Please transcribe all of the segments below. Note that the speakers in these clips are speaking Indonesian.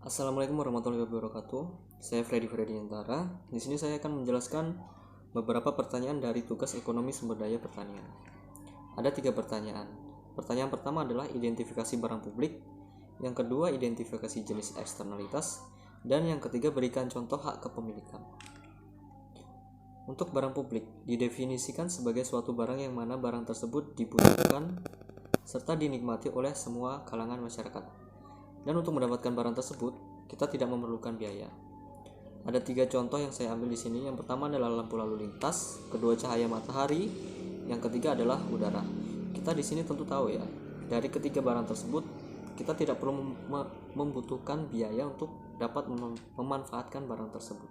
Assalamualaikum warahmatullahi wabarakatuh. Saya Freddy Yantara. Di sini saya akan menjelaskan beberapa pertanyaan dari tugas ekonomi sumber daya pertanian. Ada 3 pertanyaan. Pertanyaan pertama adalah identifikasi barang publik, yang kedua identifikasi jenis eksternalitas, dan yang ketiga berikan contoh hak kepemilikan. Untuk barang publik, didefinisikan sebagai suatu barang yang mana barang tersebut dibutuhkan serta dinikmati oleh semua kalangan masyarakat. Dan untuk mendapatkan barang tersebut, kita tidak memerlukan biaya. Ada 3 contoh yang saya ambil di sini. Yang pertama adalah lampu lalu lintas, kedua cahaya matahari, yang ketiga adalah udara. Kita di sini tentu tahu ya, dari ketiga barang tersebut kita tidak perlu membutuhkan biaya untuk dapat memanfaatkan barang tersebut.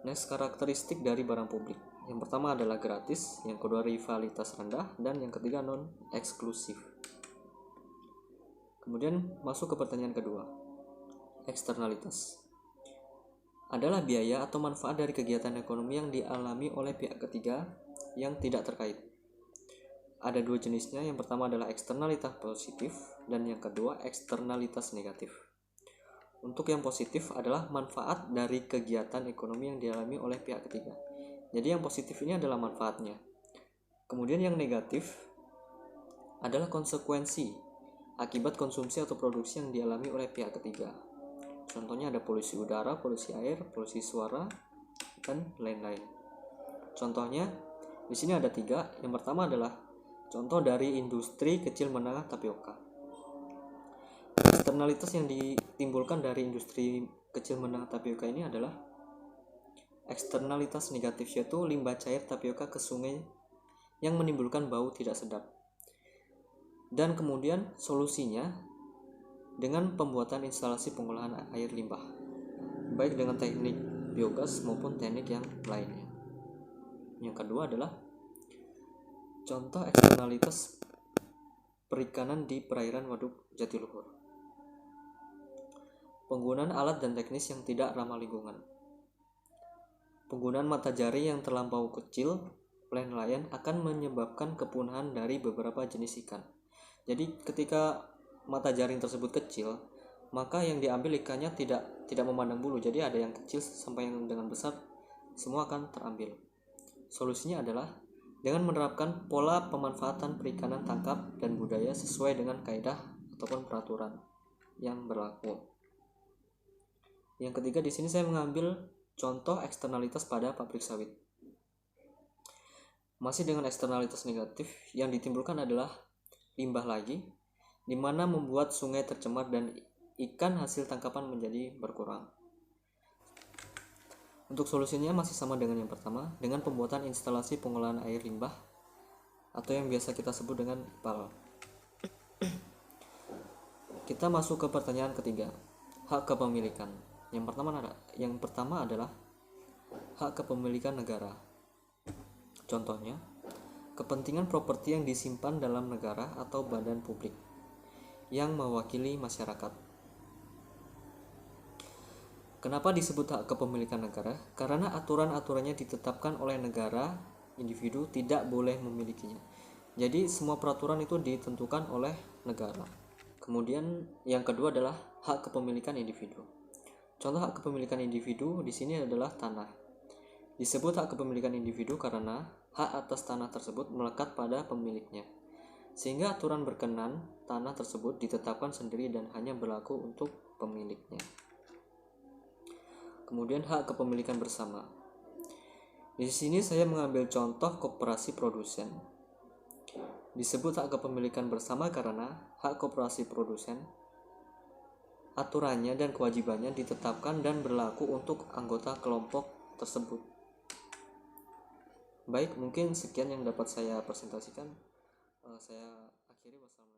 Next, karakteristik dari barang publik. Yang pertama adalah gratis, yang kedua rivalitas rendah, dan yang ketiga non eksklusif. Kemudian masuk ke pertanyaan kedua. Eksternalitas adalah biaya atau manfaat dari kegiatan ekonomi yang dialami oleh pihak ketiga yang tidak terkait. Ada 2 jenisnya, yang pertama adalah eksternalitas positif dan yang kedua eksternalitas negatif. Untuk yang positif adalah manfaat dari kegiatan ekonomi yang dialami oleh pihak ketiga. Jadi yang positif ini adalah manfaatnya. Kemudian yang negatif adalah konsekuensi akibat konsumsi atau produksi yang dialami oleh pihak ketiga. Contohnya ada polusi udara, polusi air, polusi suara, dan lain-lain. Contohnya di sini ada 3. Yang pertama adalah contoh dari industri kecil menengah tapioka. Eksternalitas yang ditimbulkan dari industri kecil menengah tapioka ini adalah eksternalitas negatif, yaitu limbah cair tapioka ke sungai yang menimbulkan bau tidak sedap. Dan kemudian solusinya dengan pembuatan instalasi pengolahan air limbah, baik dengan teknik biogas maupun teknik yang lainnya. Yang kedua adalah contoh eksternalitas perikanan di perairan Waduk Jatiluhur. Penggunaan alat dan teknis yang tidak ramah lingkungan. Penggunaan mata jari yang terlampau kecil oleh nelayan akan menyebabkan kepunahan dari beberapa jenis ikan. Jadi ketika mata jaring tersebut kecil, maka yang diambil ikannya tidak memandang bulu. Jadi ada yang kecil sampai yang dengan besar, semua akan terambil. Solusinya adalah dengan menerapkan pola pemanfaatan perikanan tangkap dan budaya sesuai dengan kaidah ataupun peraturan yang berlaku. Yang ketiga di sini saya mengambil contoh eksternalitas pada pabrik sawit. Masih dengan eksternalitas negatif yang ditimbulkan adalah limbah lagi, di mana membuat sungai tercemar dan ikan hasil tangkapan menjadi berkurang. Untuk solusinya masih sama dengan yang pertama, dengan pembuatan instalasi pengolahan air limbah atau yang biasa kita sebut dengan IPAL. Kita masuk ke pertanyaan ketiga, hak kepemilikan. Yang pertama adalah hak kepemilikan negara. Contohnya, kepentingan properti yang disimpan dalam negara atau badan publik yang mewakili masyarakat. Kenapa disebut hak kepemilikan negara? Karena aturan-aturannya ditetapkan oleh negara, individu tidak boleh memilikinya. Jadi semua peraturan itu ditentukan oleh negara. Kemudian yang kedua adalah hak kepemilikan individu. Contoh hak kepemilikan individu di sini adalah tanah. Disebut hak kepemilikan individu karena hak atas tanah tersebut melekat pada pemiliknya, sehingga aturan berkenan tanah tersebut ditetapkan sendiri dan hanya berlaku untuk pemiliknya. Kemudian hak kepemilikan bersama. Di sini saya mengambil contoh koperasi produsen. Disebut hak kepemilikan bersama karena hak koperasi produsen, aturannya dan kewajibannya ditetapkan dan berlaku untuk anggota kelompok tersebut. Baik, mungkin sekian yang dapat saya presentasikan. Saya akhiri. Wassalamualaikum.